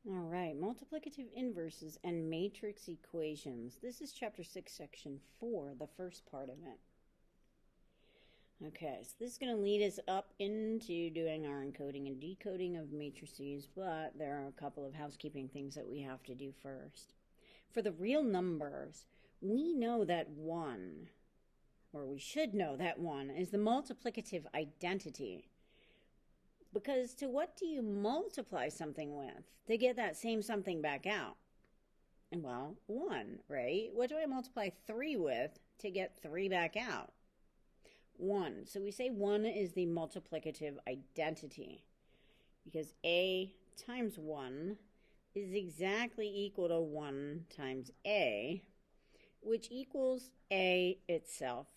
All right, multiplicative inverses and matrix equations. This is chapter 6, section 4, the first part of it. Okay, so this is going to lead us up into doing our encoding and decoding of matrices, but there are a couple of housekeeping things that we have to do first. For the real numbers, we know that 1, or we should know that 1, is the multiplicative identity. Because to what do you multiply something with to get that same something back out? Well, 1, right? What do I multiply 3 with to get 3 back out? 1. So we say 1 is the multiplicative identity because A times 1 is exactly equal to 1 times A, which equals A itself.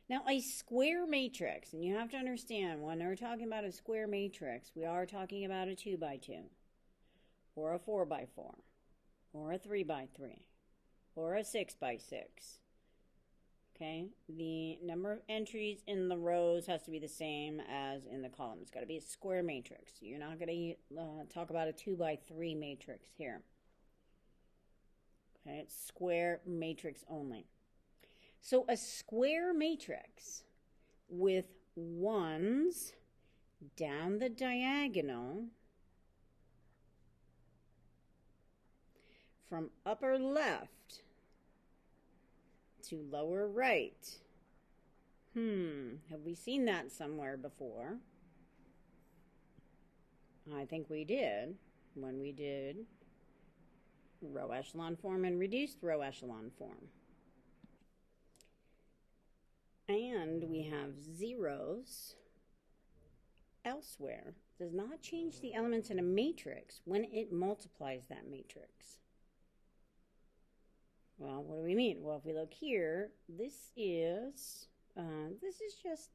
Now, a square matrix, and you have to understand, when we're talking about a square matrix, we are talking about a 2 by 2, or a 4 by 4, or a 3 by 3, or a 6 by 6. Okay, the number of entries in the rows has to be the same as in the columns. It's got to be a square matrix. You're not going to talk about a 2 by 3 matrix here. Okay, it's square matrix only. So a square matrix with 1s down the diagonal from upper left to lower right. Have we seen that somewhere before? I think we did when we did row echelon form and reduced row echelon form. And we have zeros elsewhere. Does not change the elements in a matrix when it multiplies that matrix. Well, what do we mean? Well, if we look here, this is just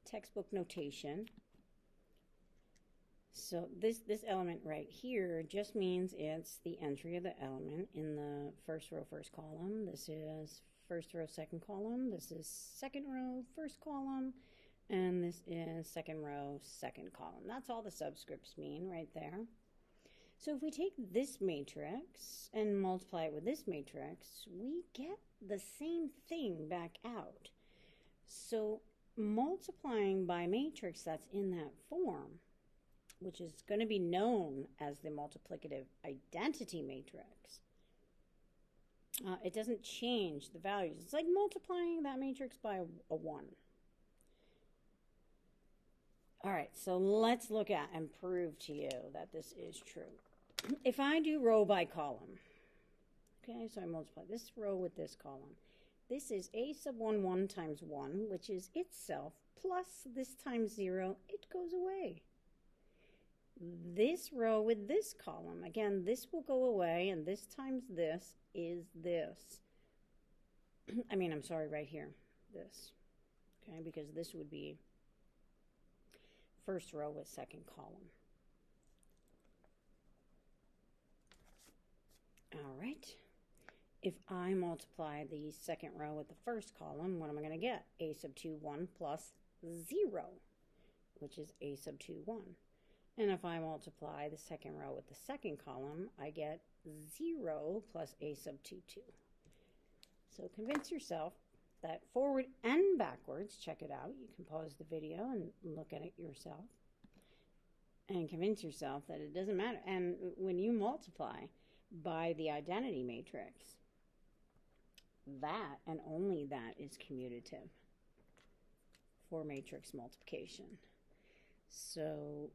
textbook notation. So this element right here just means it's the entry of the element in the first row, first column. This is first row, second column. This is second row, first column. And this is second row, second column. That's all the subscripts mean right there. So if we take this matrix and multiply it with this matrix, we get the same thing back out. So multiplying by matrix that's in that form, which is going to be known as the multiplicative identity matrix, it doesn't change the values. It's like multiplying that matrix by a 1. All right, so let's look at and prove to you that this is true. If I do row by column, okay, so I multiply this row with this column. This is a sub 1 times 1, which is itself, plus this times 0, it goes away. This row with this column, again, this will go away, and this times this is this. I'm sorry, right here, this, okay, because this would be first row with second column. All right, if I multiply the second row with the first column, what am I going to get? A sub 2, 1 plus 0, which is a sub 2, 1. And if I multiply the second row with the second column, I get 0 plus a sub 2, 2. So convince yourself that forward and backwards, check it out. You can pause the video and look at it yourself. And convince yourself that it doesn't matter. And when you multiply by the identity matrix, that and only that is commutative for matrix multiplication. So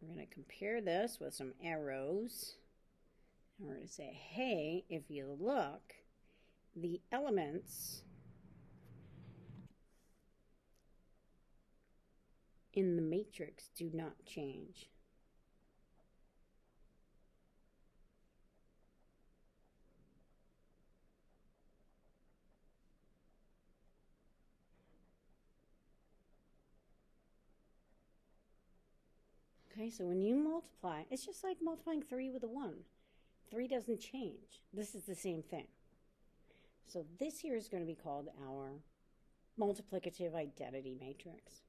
we're going to compare this with some arrows. And we're going to say, hey, if you look, the elements in the matrix do not change. Okay, so when you multiply, it's just like multiplying 3 with a 1. 3 doesn't change. This is the same thing. So this here is going to be called our multiplicative identity matrix.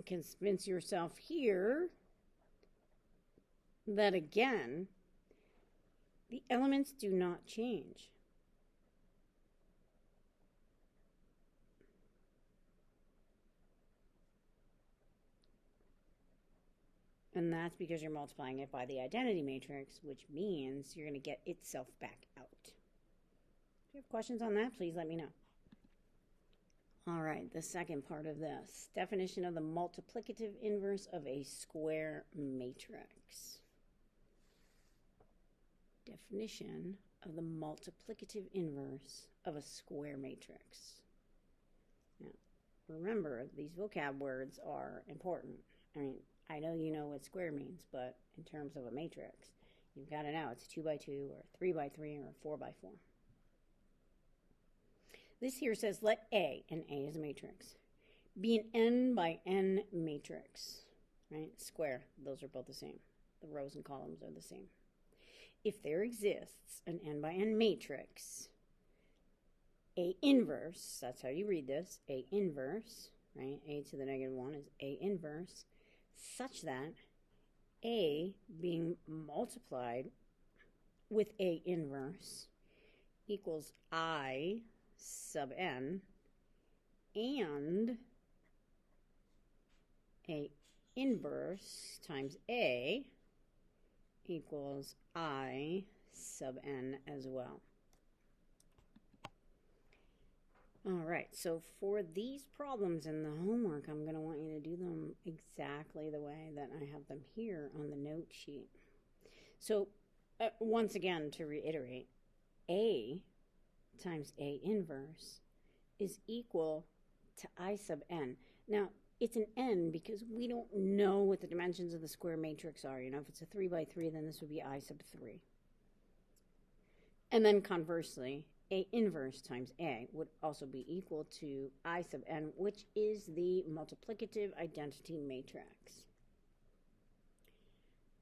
convince yourself here that, again, the elements do not change. And that's because you're multiplying it by the identity matrix, which means you're going to get itself back out. If you have questions on that, please let me know. All right, the second part of this, definition of the multiplicative inverse of a square matrix. Definition of the multiplicative inverse of a square matrix. Now, remember, these vocab words are important. I mean, I know you know what square means, but in terms of a matrix, you've got to know it's 2 by 2 or 3 by 3 or 4 by 4. This here says let A, and A is a matrix, be an n by n matrix, right? Square, those are both the same. The rows and columns are the same. If there exists an n by n matrix, A inverse, that's how you read this, A inverse, right? A to the negative 1 is A inverse, such that A being multiplied with A inverse equals I sub n, and A inverse times A equals I sub n as well. All right, so for these problems in the homework, I'm going to want you to do them exactly the way that I have them here on the note sheet. So once again, to reiterate, A times A inverse is equal to I sub n. Now, it's an n because we don't know what the dimensions of the square matrix are. You know, if it's a 3 by 3, then this would be I sub 3. And then conversely, A inverse times A would also be equal to I sub n, which is the multiplicative identity matrix.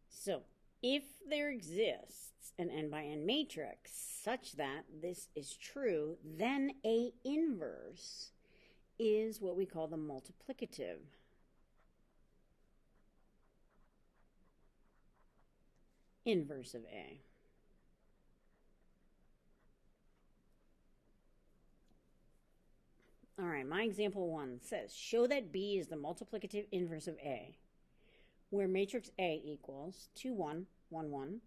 So, if there exists an n by n matrix such that this is true, then A inverse is what we call the multiplicative inverse of A. All right, my example 1 says, show that B is the multiplicative inverse of A, where matrix A equals 2, 1, 1, 1,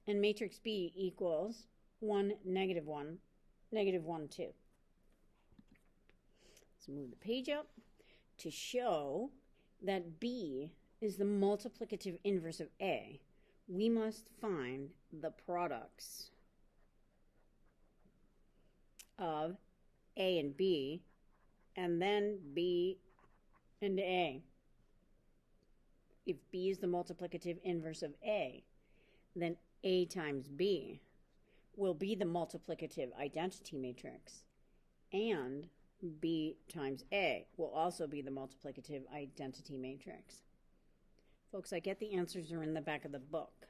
and matrix B equals 1, negative 1, negative 1, 2. Let's move the page up. To show that B is the multiplicative inverse of A, we must find the products of A and B, and then B and A. If B is the multiplicative inverse of A, then A times B will be the multiplicative identity matrix, and B times A will also be the multiplicative identity matrix. Folks, I get the answers are in the back of the book.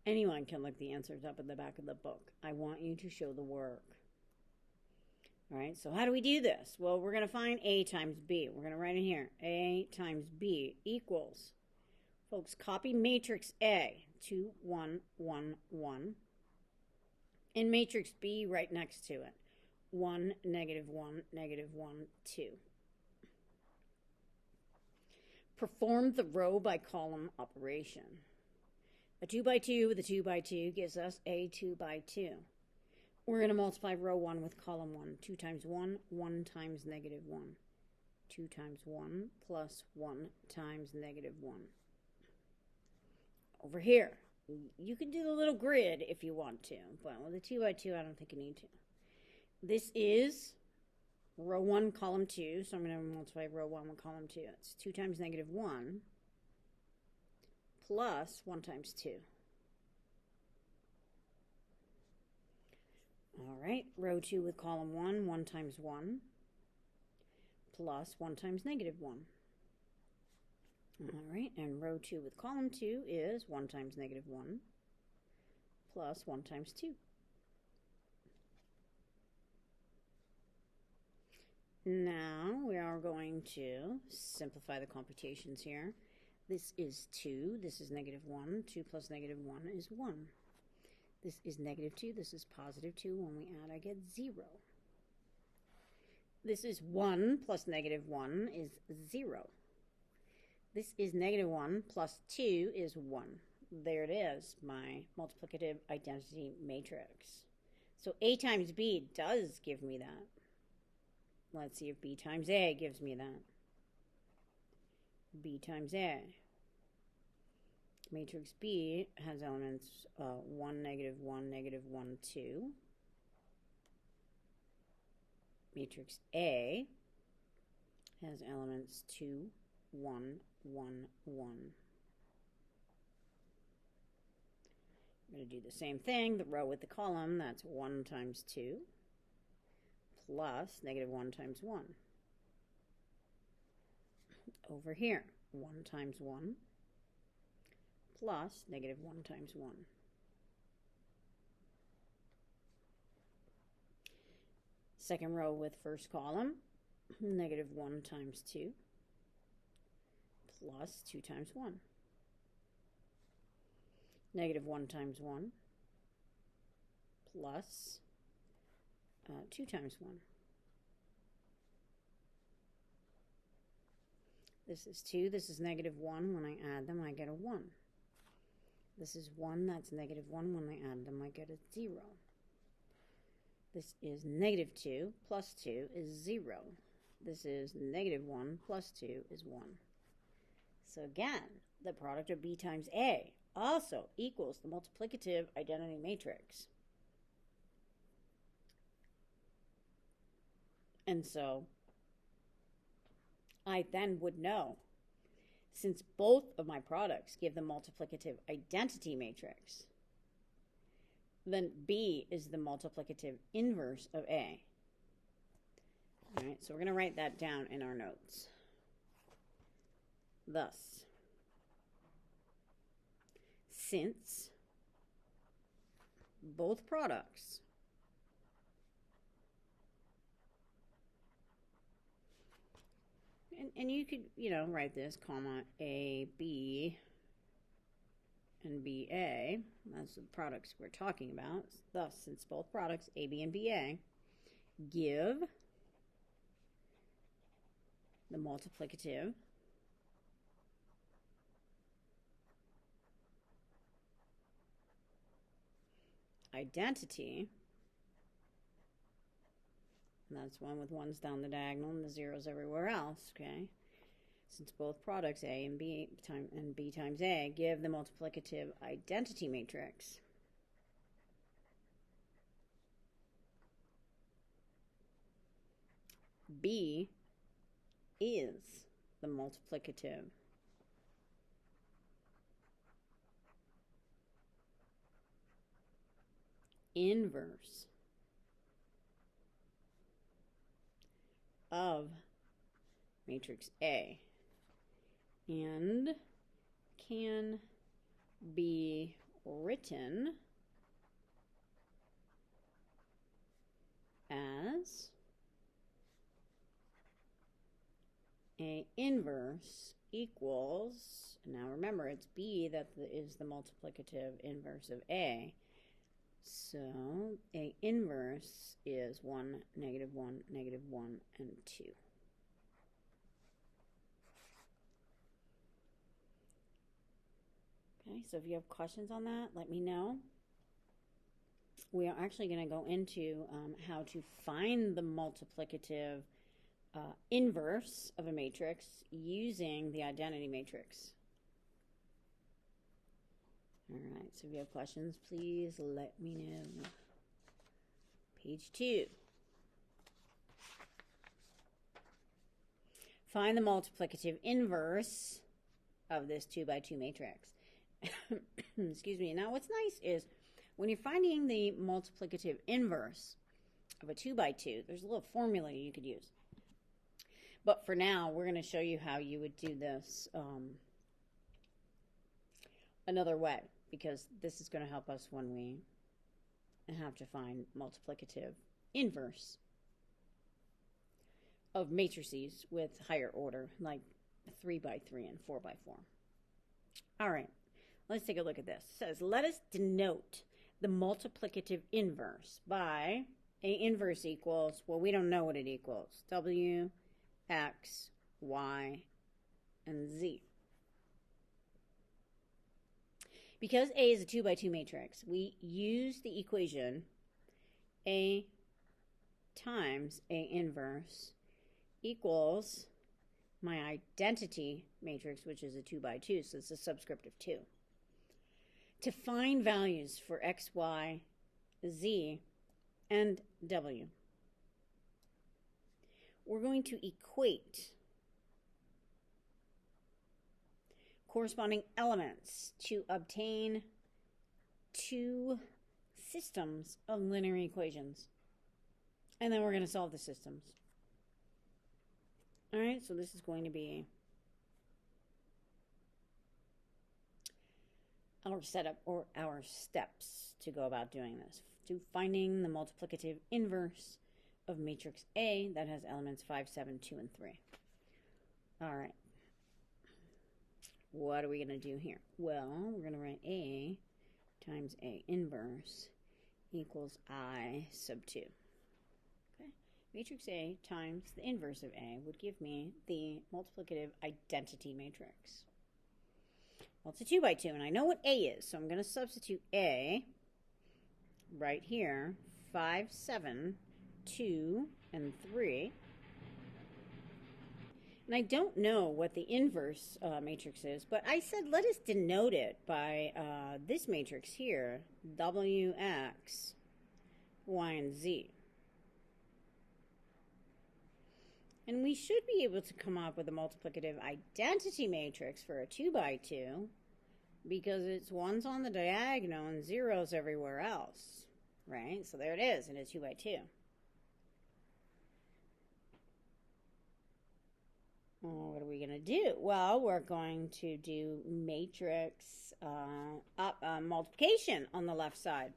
Anyone can look the answers up in the back of the book. I want you to show the work. All right, so how do we do this? Well, we're going to find A times B. We're going to write in here, A times B equals, folks, copy matrix A, 2, 1, 1, 1, and matrix B right next to it, 1, negative 1, negative 1, 2. Perform the row by column operation. A 2 by 2 with a 2 by 2 gives us a 2 by 2. We're going to multiply row 1 with column 1. 2 times 1, 1 times negative 1. 2 times 1 plus 1 times negative 1. Over here, you can do the little grid if you want to, but with a 2 by 2, I don't think you need to. This is row 1, column 2, so I'm going to multiply row 1 with column 2. It's 2 times negative 1 plus 1 times 2. All right, row 2 with column 1, 1 times 1 plus 1 times negative 1. All right, and row 2 with column 2 is 1 times negative 1 plus 1 times 2. Now we are are going to simplify the computations here. This is 2, this is -1. 2 plus -1 is 1. This is -2, this is +2. When we add, I get 0. This is 1 plus -1 is 0. This is -1 plus 2 is 1. There it is, my multiplicative identity matrix. So A times B does give me that. Let's see if B times A gives me that. B times A. Matrix B has elements 1, -1, -1, 2. Matrix A has elements 2, 1, 1, 1. I'm going to do the same thing, the row with the column. That's 1 times 2 plus -1 times 1. Over here, 1 times 1 plus -1 times 1. Second row with first column, -1 times 2 plus 2 times 1. -1 times 1 plus 2 times 1. This is 2, this is -1. When I add them, I get a 1. This is 1, that's -1. When I add them, I get a 0. This is -2 plus 2 is 0. This is -1 plus 2 is 1. So again, the product of B times A also equals the multiplicative identity matrix. And so I then would know, since both of my products give the multiplicative identity matrix, then B is the multiplicative inverse of A. All right, so we're going to write that down in our notes. Thus, since both products and you could, write this, comma, A, B, and BA, that's the products we're talking about. Thus, since both products, A, B, and BA, give the multiplicative identity, and that's one with ones down the diagonal and the zeros everywhere else, okay? Since both products, A and B times A, give the multiplicative identity matrix, B is the multiplicative inverse of matrix A and can be written as A inverse equals, now remember it's B that is the multiplicative inverse of A. So A inverse is 1, -1, -1, and 2. Okay, so if you have questions on that, let me know. We are actually going to go into how to find the multiplicative inverse of a matrix using the identity matrix. All right, so if you have questions, please let me know. Page 2. Find the multiplicative inverse of this 2 by 2 matrix. Excuse me. Now, what's nice is when you're finding the multiplicative inverse of a 2 by 2, there's a little formula you could use. But for now, we're going to show you how you would do this another way, because this is going to help us when we have to find multiplicative inverse of matrices with higher order, like 3 by 3 and 4 by 4. All right, let's take a look at this. It says, let us denote the multiplicative inverse by A inverse equals, well, we don't know what it equals, W, X, Y, and Z. Because A is a 2 by 2 matrix, we use the equation A times A inverse equals my identity matrix, which is a 2 by 2, so it's a subscript of 2. To find values for X, Y, Z, and W, we're going to equate corresponding elements to obtain two systems of linear equations. And then we're going to solve the systems. All right, so this is going to be our setup or our steps to go about doing this. To finding the multiplicative inverse of matrix A that has elements 5, 7, 2, and 3. All right. What are we going to do here? Well, we're going to write A times A inverse equals I sub 2. Okay. Matrix A times the inverse of A would give me the multiplicative identity matrix. Well, it's a 2 by 2, and I know what A is, so I'm going to substitute A right here, 5, 7, 2, and 3. And I don't know what the inverse matrix is, but I said let us denote it by this matrix here, W, X, Y, and Z. And we should be able to come up with a multiplicative identity matrix for a 2 by 2 because it's 1's on the diagonal and 0's everywhere else, right? So there it is in a 2 by 2. What are we going to do? Well, we're going to do matrix multiplication on the left side.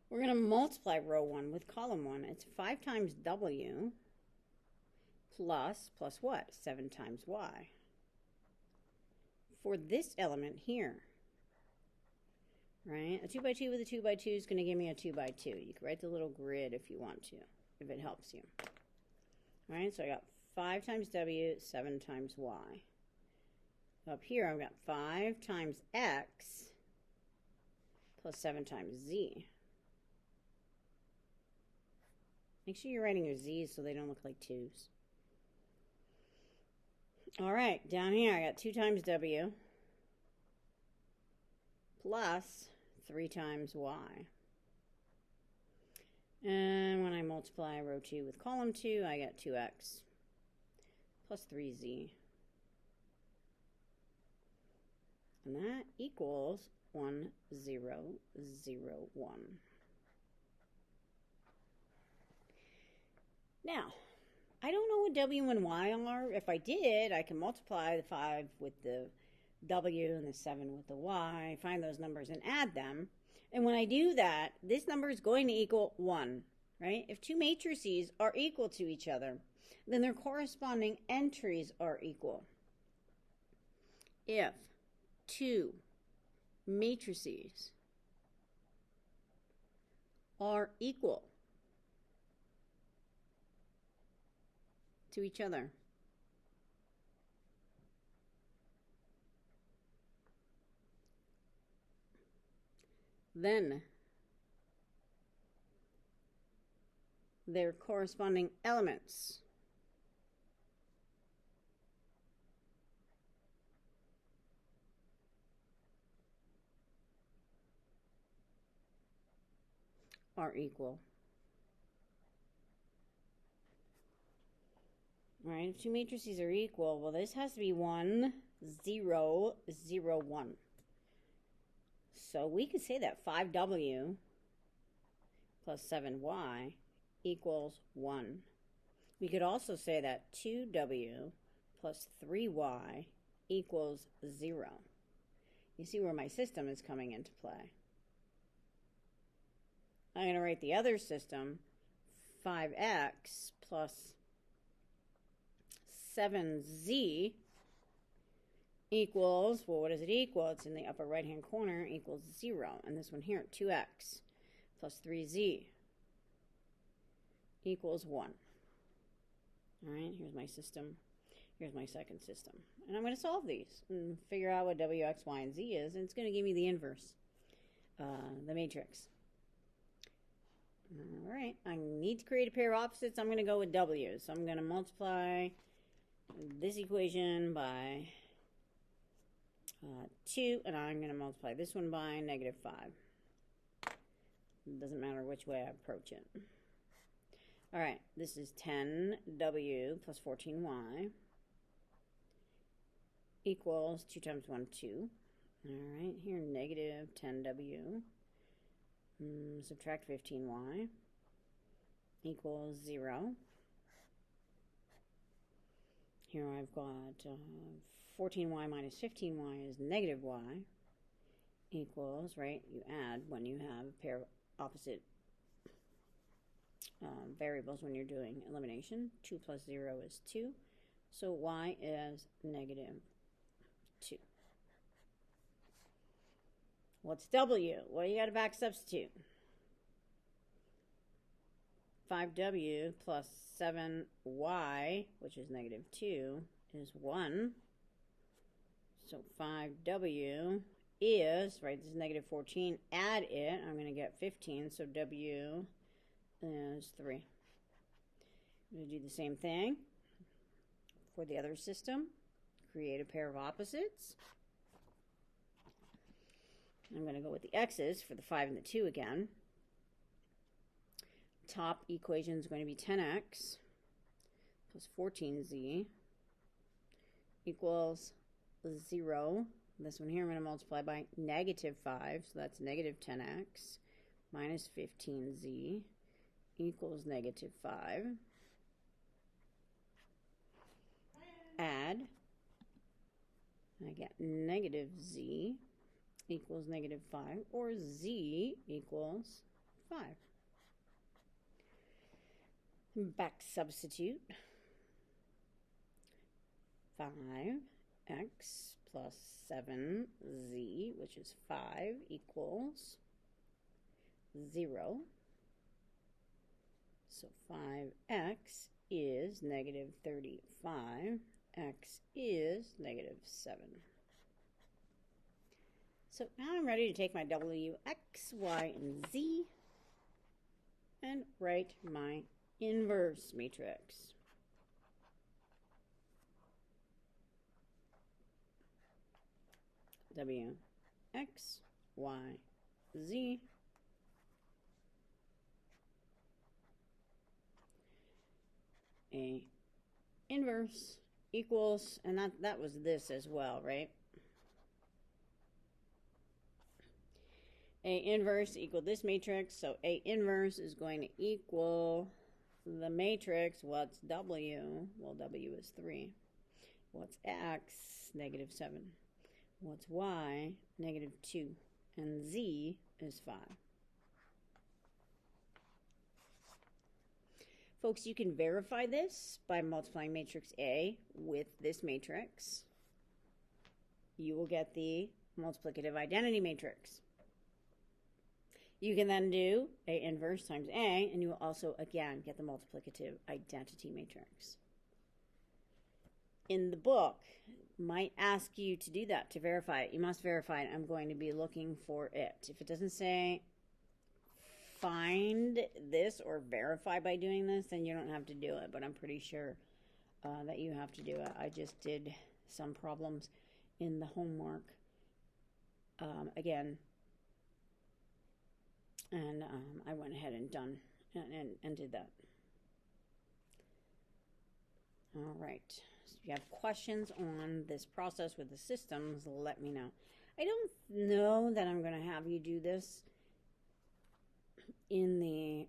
We're going to multiply row 1 with column 1. It's 5 times W plus what? 7 times Y. For this element here, right? A 2 by 2 with a 2 by 2 is going to give me a 2 by 2. You can write the little grid if you want to, if it helps you. All right, so I got 5 times W, 7 times Y. Up here, I've got 5 times X plus 7 times Z. Make sure you're writing your Z's so they don't look like 2's. All right, down here, I got 2 times W plus 3 times Y. And when I multiply row 2 with column 2, I get 2x plus 3z. And that equals 1, 0, 0, 1. Now, I don't know what W and Y are. If I did, I can multiply the 5 with the W and the 7 with the Y, find those numbers and add them. And when I do that, this number is going to equal 1, right? If two matrices are equal to each other, then their corresponding entries are equal. If two matrices are equal to each other, then their corresponding elements are equal. All right, if two matrices are equal, well, this has to be 1, 0, 0, 1. So we could say that 5W plus 7Y equals 1. We could also say that 2W plus 3Y equals 0. You see where my system is coming into play. I'm going to write the other system, 5x plus 7z equals, well, what does it equal? It's in the upper right-hand corner, equals 0. And this one here, 2x plus 3z equals 1. All right, here's my system. Here's my second system. And I'm going to solve these and figure out what w, x, y, and z is. And it's going to give me the inverse, the matrix. All right, I need to create a pair of opposites. I'm going to go with w. So I'm going to multiply this equation by 2, and I'm going to multiply this one by -5. It doesn't matter which way I approach it. All right, this is 10w plus 14y equals 2 times 1, 2. All right, here negative 10w. Subtract 15y equals 0. Here I've got 14y minus 15y is negative y equals, right, you add when you have a pair of opposite variables when you're doing elimination. 2 plus 0 is 2. So y is negative 2. What's w? Well, you got to back substitute. 5w plus 7y, which is negative 2, is 1. So 5w is, right, this is negative 14. Add it, I'm going to get 15. So w is 3. I'm going to do the same thing for the other system. Create a pair of opposites. I'm going to go with the x's for the 5 and the 2 again. Top equation is going to be 10x plus 14z equals 0. This one here I'm going to multiply by -5, so that's negative 10x minus 15z equals -5. Add, I get negative z equals -5, or z equals 5. Back substitute. 5x plus 7z, which is 5, equals 0. So 5x is negative 35. X is negative 7. So now I'm ready to take my w, x, y, and z and write my inverse matrix. W, x, y, z. A inverse equals, and that was this as well, right? A inverse equal this matrix, so A inverse is going to equal the matrix. What's W? Well, W is 3. What's X? Negative 7. What's Y? Negative 2. And Z is 5. Folks, you can verify this by multiplying matrix A with this matrix. You will get the multiplicative identity matrix. You can then do A inverse times A, and you will also, again, get the multiplicative identity matrix. In the book, might ask you to do that, to verify it. You must verify it. I'm going to be looking for it. If it doesn't say find this or verify by doing this, then you don't have to do it, but I'm pretty sure that you have to do it. I just did some problems in the homework again, and I went ahead and done and did that. All right, so if you have questions on this process with the systems, let me know. I don't know that I'm going to have you do this in the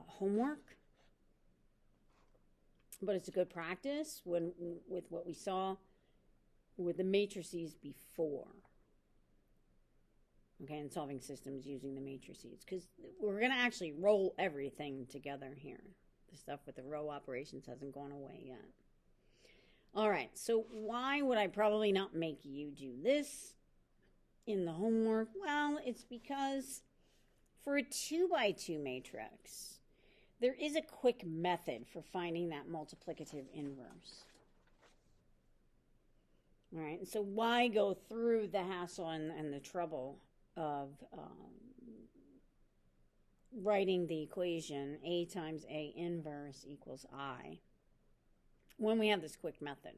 homework, but it's a good practice with what we saw with the matrices before. okay, and solving systems using the matrices, because we're going to actually roll everything together here. The stuff with the row operations hasn't gone away yet. All right, so why would I probably not make you do this in the homework? Well, it's because for a 2x2 matrix, there is a quick method for finding that multiplicative inverse. All right, and so why go through the hassle and the trouble of writing the equation A times A inverse equals I when we have this quick method?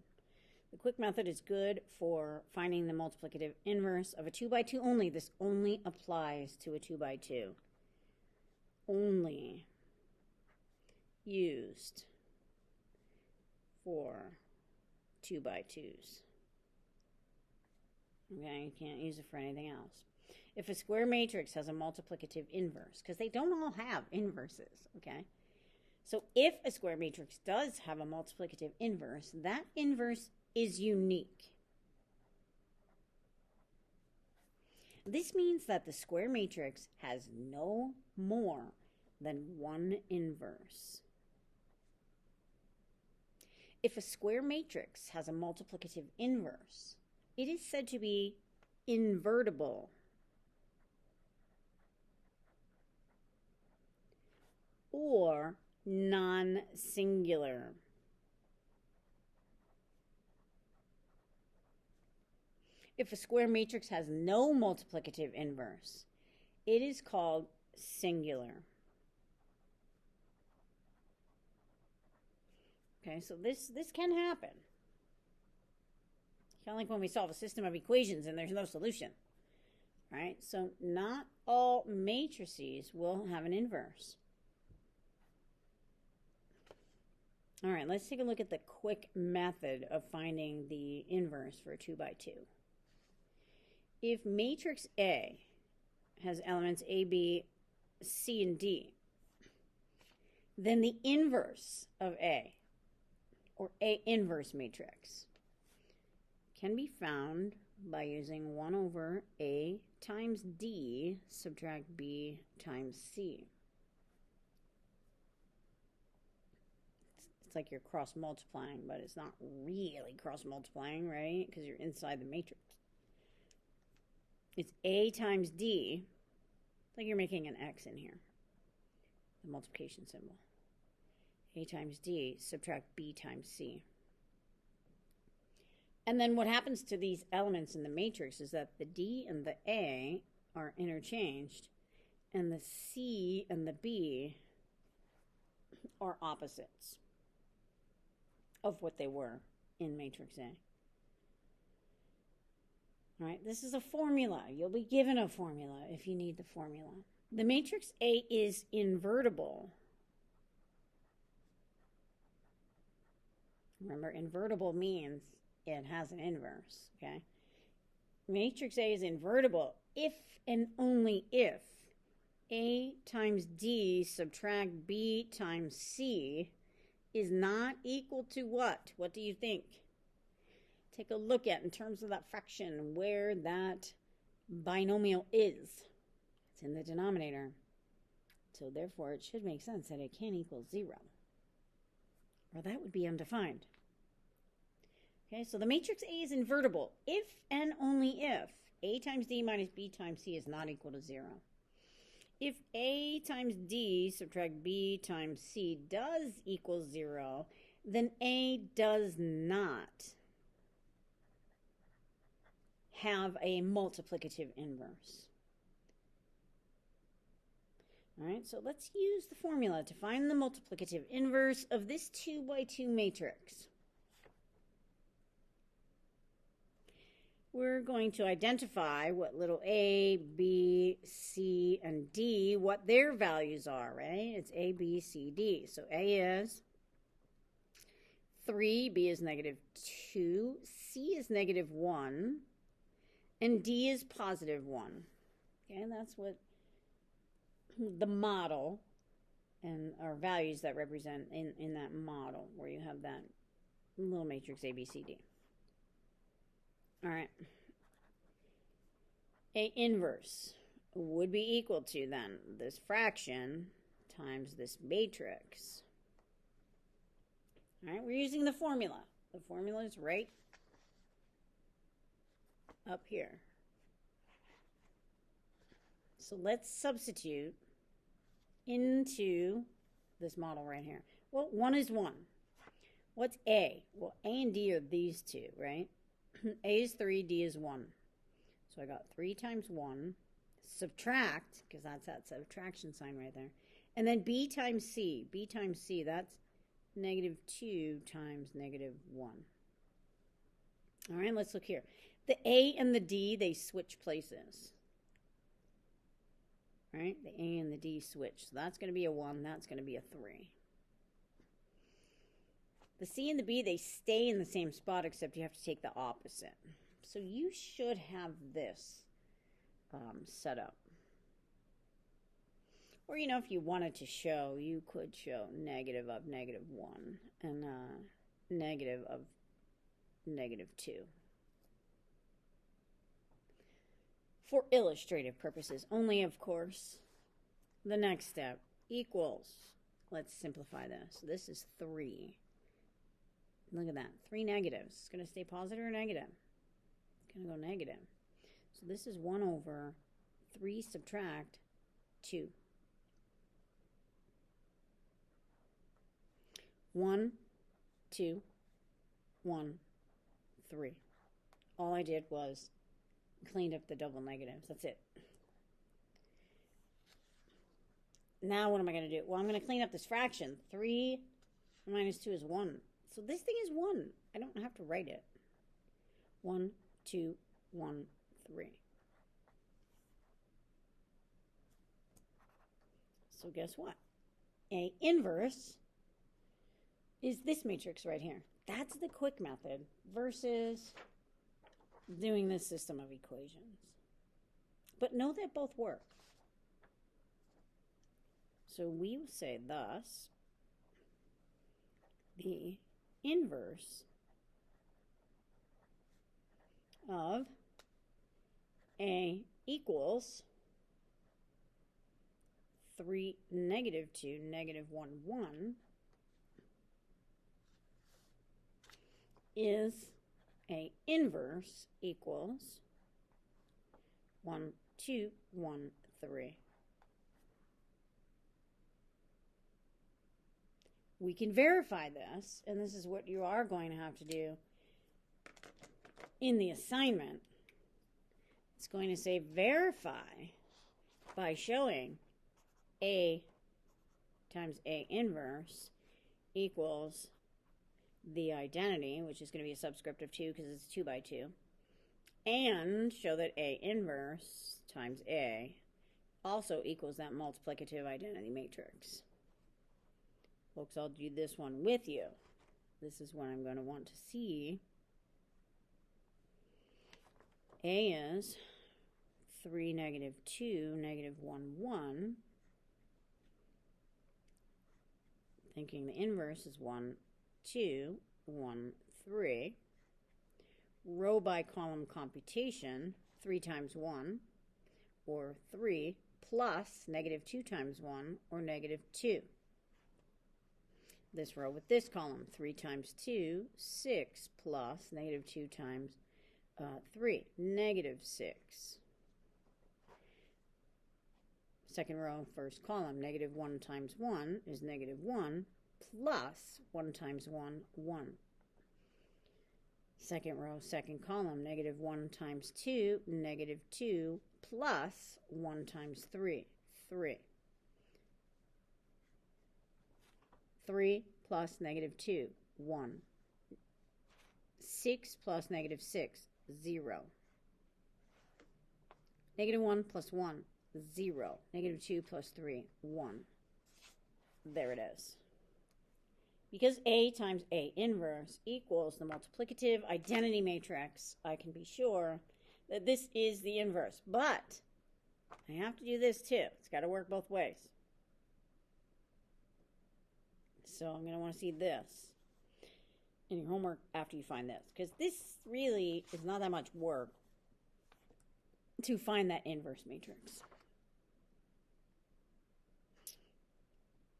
The quick method is good for finding the multiplicative inverse of a 2x2 only. This only applies to a 2x2. Only used for 2x2s. Okay, you can't use it for anything else. If a square matrix has a multiplicative inverse, because they don't all have inverses, okay? So if a square matrix does have a multiplicative inverse, that inverse is unique. This means that the square matrix has no more than one inverse. If a square matrix has a multiplicative inverse, it is said to be invertible. Or non-singular. If a square matrix has no multiplicative inverse, it is called singular. Okay, so this can happen. Kind of like when we solve a system of equations and there's no solution. Right? So not all matrices will have an inverse. All right, let's take a look at the quick method of finding the inverse for a 2x2. If matrix A has elements A, B, C, and D, then the inverse of A, or A inverse matrix, can be found by using 1 over A times D subtract B times C. It's like you're cross multiplying, but it's not really cross multiplying, right? Because you're inside the matrix. It's A times D. It's like you're making an X in here, the multiplication symbol. A times D subtract B times C. And then what happens to these elements in the matrix is that the D and the A are interchanged, and the C and the B are opposites of what they were in matrix A. All right, this is a formula. You'll be given a formula if you need the formula. The matrix A is invertible. Remember, invertible means it has an inverse, okay? Matrix A is invertible if and only if A times D subtract B times C is not equal to what? What do you think? Take a look at, in terms of that fraction, where that binomial is. It's in the denominator. So therefore, it should make sense that it can't equal 0. Or that would be undefined. Okay, so the matrix A is invertible if and only if A times D minus B times C is not equal to 0. If A times D subtract B times C does equal 0, then A does not have a multiplicative inverse. All right, so let's use the formula to find the multiplicative inverse of this 2x2 matrix. We're going to identify what little a, b, c, and d, what their values are, right? It's a, b, c, d. So a is 3, b is -2, c is -1, and d is +1. Okay, and that's what the model and our values that represent in that model, where you have that little matrix A, B, C, D. All right. A inverse would be equal to then this fraction times this matrix. All right, we're using the formula. The formula is right up here. So let's substitute into this model right here. Well, 1 is 1. What's A? Well, A and D are these two, right? A is 3, D is 1. So I got 3 times 1. Subtract, because that's that subtraction sign right there. And then B times C. B times C, that's -2 times -1. All right, let's look here. The A and the D, they switch places. Right? The A and the D switch. So that's going to be a 1. That's going to be a 3. The C and the B, they stay in the same spot, except you have to take the opposite. So you should have this set up. Or, you know, if you wanted to show, you could show negative of -1 and negative of -2. For illustrative purposes only, of course. The next step equals, let's simplify this. So this is 3. Look at that, 3 negatives. It's going to stay positive or negative? It's going to go negative. So this is 1 over 3 subtract 2. 1, 2, 1, 3. All I did was cleaned up the double negatives. That's it. Now what am I going to do? Well, I'm going to clean up this fraction. 3 minus 2 is 1. So this thing is 1. I don't have to write it. 1, 2, 1, 3. So guess what? A inverse is this matrix right here. That's the quick method versus doing this system of equations. But know that both work. So we will say thus, the inverse of A equals 3, -2, -1, 1 is A inverse equals 1, 2, 1, 3. We can verify this, and this is what you are going to have to do in the assignment. It's going to say verify by showing A times A inverse equals the identity, which is going to be a subscript of 2 because it's 2 by 2, and show that A inverse times A also equals that multiplicative identity matrix. Folks, I'll do this one with you. This is what I'm going to want to see. A is 3, -2, -1, 1. Thinking the inverse is 1, 2, 1, 3. Row by column computation, 3 times 1, or 3, plus -2 times 1, or -2. This row with this column, 3 times 2, 6, plus -2 times 3, -6. Second row, first column, -1 times 1 is -1, plus 1 times 1, 1. Second row, second column, -1 times 2, -2, plus 1 times 3, 3. 3 plus -2, 1. 6 plus -6, 0. -1 plus 1, 0. -2 plus 3, 1. There it is. Because A times A inverse equals the multiplicative identity matrix, I can be sure that this is the inverse. But I have to do this too. It's got to work both ways. So I'm going to want to see this in your homework after you find this, because this really is not that much work. to find that inverse matrix.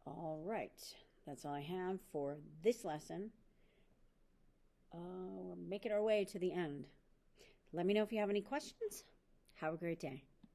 All right, that's all I have for this lesson. We're making our way to the end. Let me know if you have any questions. Have a great day.